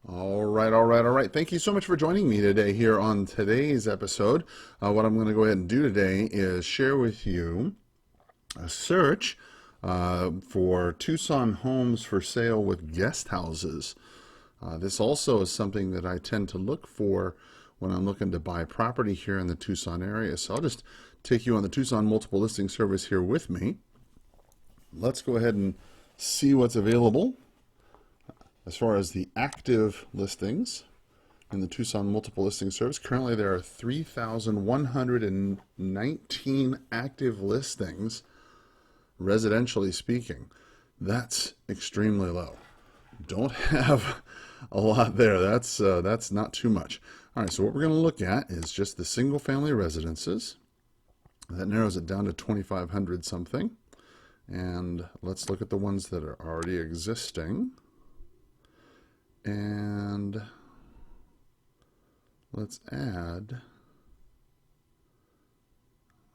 All right. Thank you so much for joining me today here on today's episode. What I'm going to go ahead and do today is share with you a search for Tucson homes for sale with guest houses. This also is something that I tend to look for when I'm looking to buy property here in the Tucson area. So I'll just take you on the Tucson multiple listing service here with me. Let's go ahead and see what's available. As far as the active listings in the Tucson multiple listing service, currently there are 3,119 active listings, residentially speaking. That's extremely low. Don't have a lot there. That's not too much. All right, so what we're going to look at is just the single family residences. That narrows it down to 2,500 something. And let's look at the ones that are already existing. And let's add,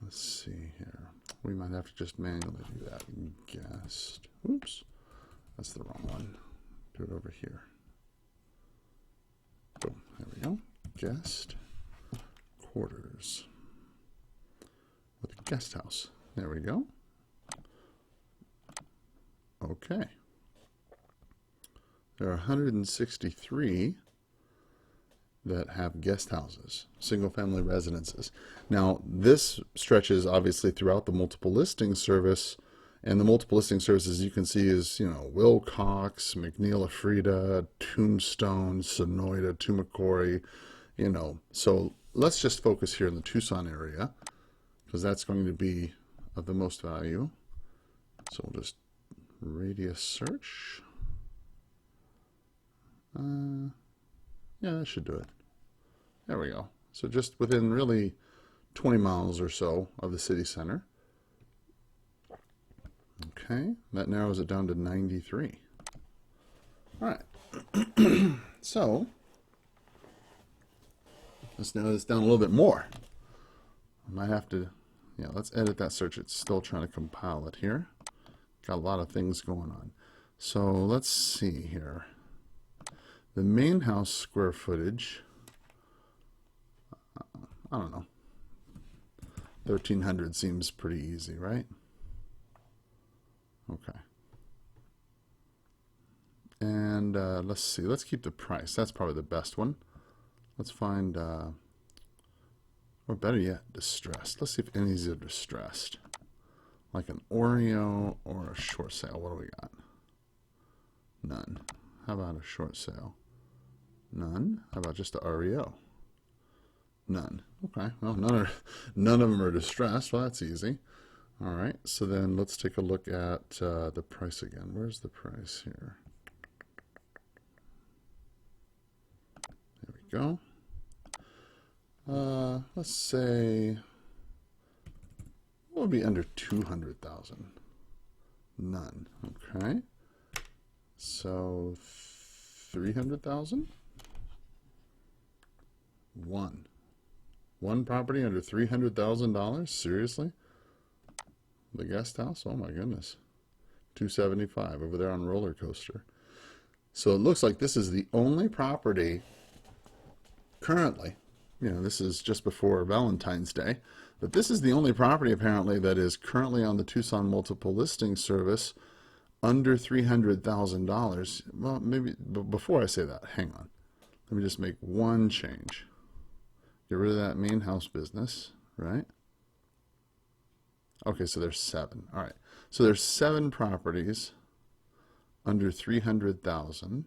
let's see here. We might have to just manually do that. Guest, oops, that's the wrong one. Do it over here. Boom, there we go. Guest quarters with a guest house. There we go. Okay. There are 163 that have guest houses, single-family residences. Now, this stretches obviously throughout the multiple listing service, and the multiple listing services you can see is, Wilcox, McNeil Ephrata, Tombstone, Sonoyta, Tumacori, So let's just focus here in the Tucson area, because that's going to be of the most value. So we'll just radius search. Yeah, that should do it. There we go. So just within really 20 miles or so of the city center. Okay, that narrows it down to 93. All right. So let's narrow this down a little bit more. I might have to, let's edit that search. It's still trying to compile it here. Got a lot of things going on. So let's see here. The main house square footage, I don't know, 1,300 seems pretty easy, right? Okay. And let's see, let's keep the price. That's probably the best one. Let's find, or better yet, distressed. Let's see if any of these are distressed. Like an Oreo or a short sale. What do we got? None. How about a short sale? None. How about just the REO? None. Okay. Well, none of them are distressed. Well, that's easy. All right. So then let's take a look at the price again. Where's the price here? There we go. Let's say what would be under 200,000? None. Okay. So 300,000. One property under $300,000? Seriously? The guest house? Oh my goodness. 275 over there on Roller Coaster. So it looks like this is the only property currently, this is just before Valentine's Day, but this is the only property apparently that is currently on the Tucson multiple listing service under $300,000. Well, maybe, but before I say that, hang on. Let me just make one change. Get rid of that main house business, right? Okay, so there's 7. All right. So there's 7 properties under 300,000.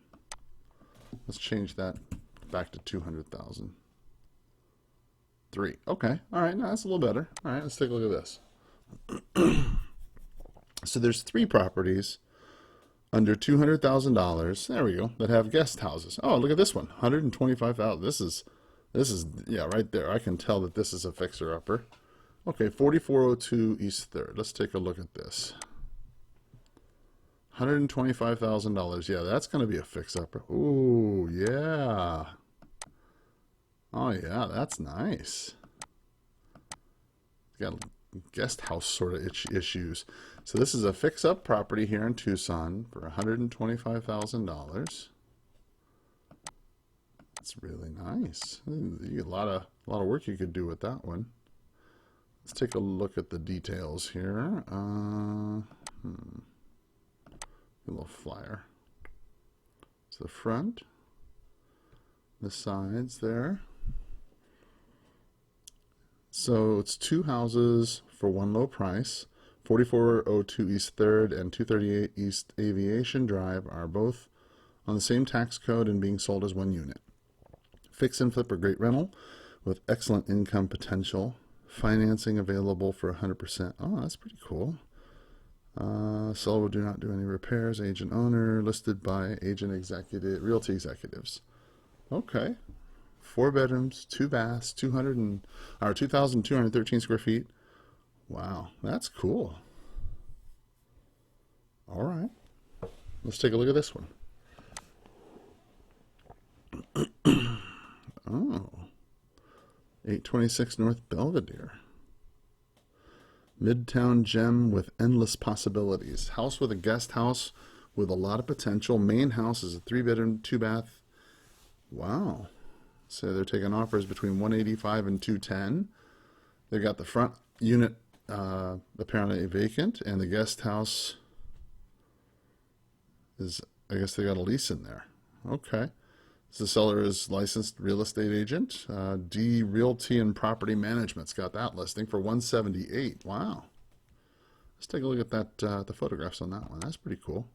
Let's change that back to 200,000. 3. Okay. All right. Now that's a little better. All right. Let's take a look at this. So there's 3 properties under $200,000. There we go. That have guest houses. Oh, look at this one. 125,000. This is yeah, right there. I can tell that this is a fixer-upper. Okay, 4402 East 3rd. Let's take a look at this. $125,000. Yeah, that's going to be a fix-upper. Ooh, yeah. Oh, yeah, that's nice. It's got guest house sort of issues. So this is a fix-up property here in Tucson for $125,000. That's really nice. You get a lot of work you could do with that one. Let's take a look at the details here. A little flyer. It's the front, the sides there. So it's 2 houses for one low price. 4402 East 3rd and 238 East Aviation Drive are both on the same tax code and being sold as one unit. Fix and flip or great rental with excellent income potential. Financing available for 100%. Oh, that's pretty cool. Seller will do not do any repairs. Agent owner listed by agent executive, realty executives. Okay. 4 bedrooms, 2 baths, 2,213 square feet. Wow, that's cool. All right. Let's take a look at this one. Oh, 826 North Belvedere. Midtown gem with endless possibilities. House with a guest house with a lot of potential. Main house is a 3-bedroom, 2-bath. Wow. So they're taking offers between 185 and 210. They got the front unit apparently vacant, and the guest house is, I guess they got a lease in there. Okay. The seller is licensed real estate agent. D Realty and Property Management's got that listing for 178. Wow. Let's take a look at that. The photographs on that one. That's pretty cool.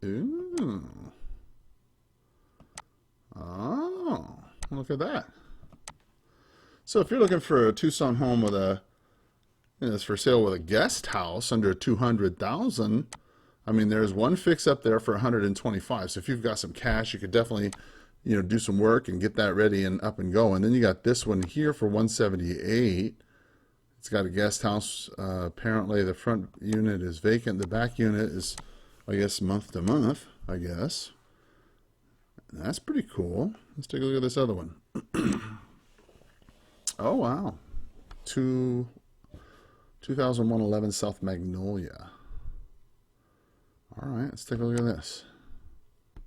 Ooh. Oh, look at that. So if you're looking for a Tucson home with it's for sale with a guest house under 200,000. I mean, there's one fix up there for 125. So if you've got some cash, you could definitely, do some work and get that ready and up and going. Then you got this one here for 178. It's got a guest house. Apparently the front unit is vacant. The back unit is, I guess, month to month, I guess. That's pretty cool. Let's take a look at this other one. Oh, wow. 2011 South Magnolia. All right, let's take a look at this. It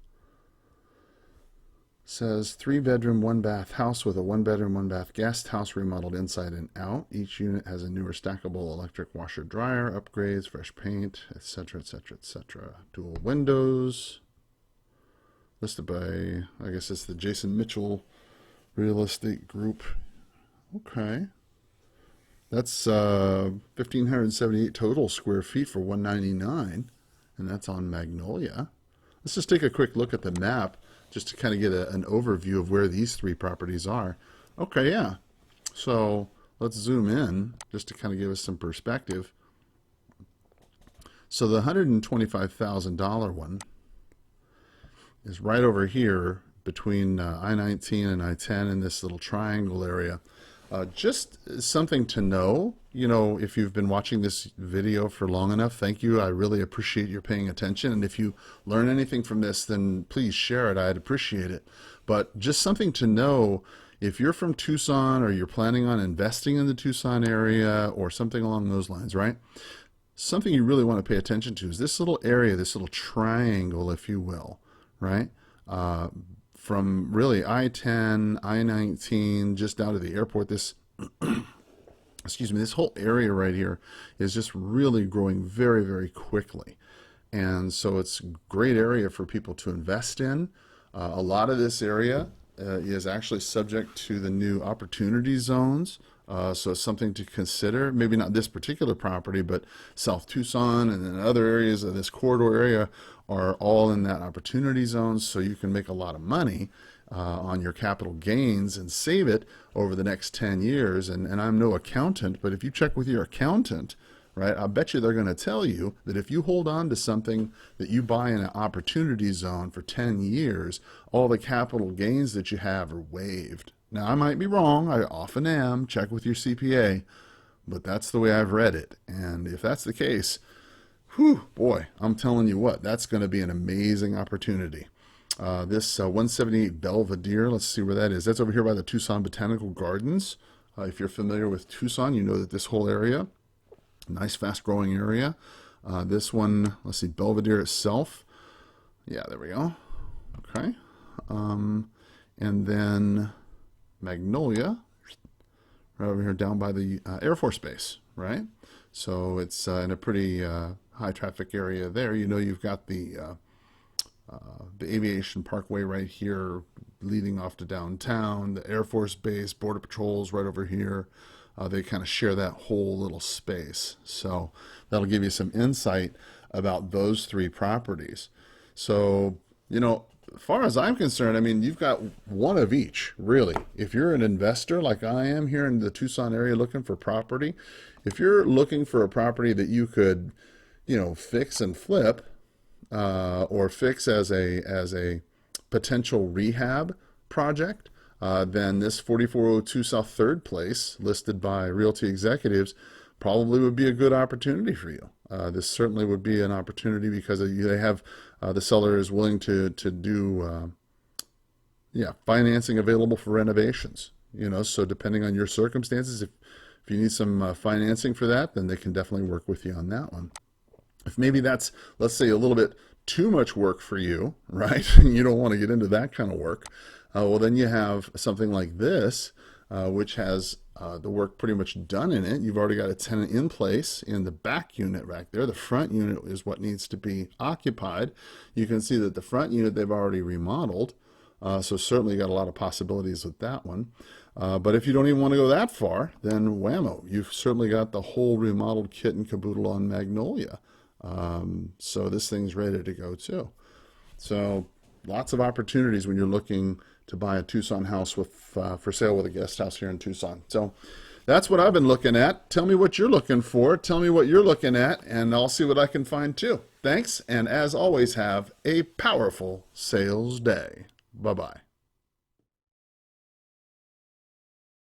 says 3-bedroom, 1-bath house with a 1-bedroom, 1-bath guest house remodeled inside and out. Each unit has a newer stackable electric washer dryer, upgrades, fresh paint, etc., etc., etc. Dual windows. Listed by, I guess it's the Jason Mitchell Real Estate Group. Okay. That's 1,578 total square feet for 199. And that's on Magnolia. Let's just take a quick look at the map just to kind of get an overview of where these 3 properties are. Okay, yeah. So let's zoom in just to kind of give us some perspective. So the $125,000 one is right over here between I-19 and I-10 in this little triangle area. Just something to know, if you've been watching this video for long enough, thank you. I really appreciate your paying attention. And if you learn anything from this, then please share it. I'd appreciate it. But just something to know, if you're from Tucson or you're planning on investing in the Tucson area or something along those lines, right? Something you really want to pay attention to is this little area, this little triangle, if you will, right? From really I-10, I-19, just out of the airport, this, excuse me, this whole area right here is just really growing very, very quickly. And so it's a great area for people to invest in. A lot of this area is actually subject to the new opportunity zones. So it's something to consider. Maybe not this particular property, but South Tucson and then other areas of this corridor area are all in that opportunity zone, so you can make a lot of money on your capital gains and save it over the next 10 years. And I'm no accountant, but if you check with your accountant, right, I bet you they're going to tell you that if you hold on to something that you buy in an opportunity zone for 10 years, all the capital gains that you have are waived. Now, I might be wrong. I often am. Check with your CPA. But that's the way I've read it. And if that's the case, whew, boy, I'm telling you what, that's going to be an amazing opportunity. This 178 Belvedere, let's see where that is. That's over here by the Tucson Botanical Gardens. If you're familiar with Tucson, you know that this whole area, nice fast-growing area. This one, let's see, Belvedere itself. Yeah, there we go. Okay. And then Magnolia, right over here down by the Air Force Base, right? So it's in a pretty high traffic area there. You know, you've got the Aviation Parkway right here leading off to downtown, the Air Force Base, Border Patrol's right over here. They kind of share that whole little space. So that'll give you some insight about those three properties. So, you know, as far as I'm concerned, I mean, you've got one of each, really. If you're an investor like I am here in the Tucson area looking for property, if you're looking for a property that you could, you know, fix and flip, or fix as a potential rehab project, then this 4402 South 3rd Place, listed by Realty Executives, probably would be a good opportunity for you. This certainly would be an opportunity because they have the seller is willing to do financing available for renovations. You know, so depending on your circumstances, if you need some financing for that, then they can definitely work with you on that one. If maybe that's, let's say, a little bit too much work for you, right? And you don't want to get into that kind of work. Well, then you have something like this, which has the work pretty much done in it. You've already got a tenant in place in the back unit right there. The front unit is what needs to be occupied. You can see that the front unit they've already remodeled. So certainly you got a lot of possibilities with that one. But if you don't even want to go that far, then whammo, you've certainly got the whole remodeled kit and caboodle on Magnolia. So this thing's ready to go too. So lots of opportunities when you're looking to buy a Tucson house with for sale with a guest house here in Tucson. So that's what I've been looking at. Tell me what you're looking for. Tell me what you're looking at, and I'll see what I can find too. Thanks, and as always, have a powerful sales day. Bye-bye.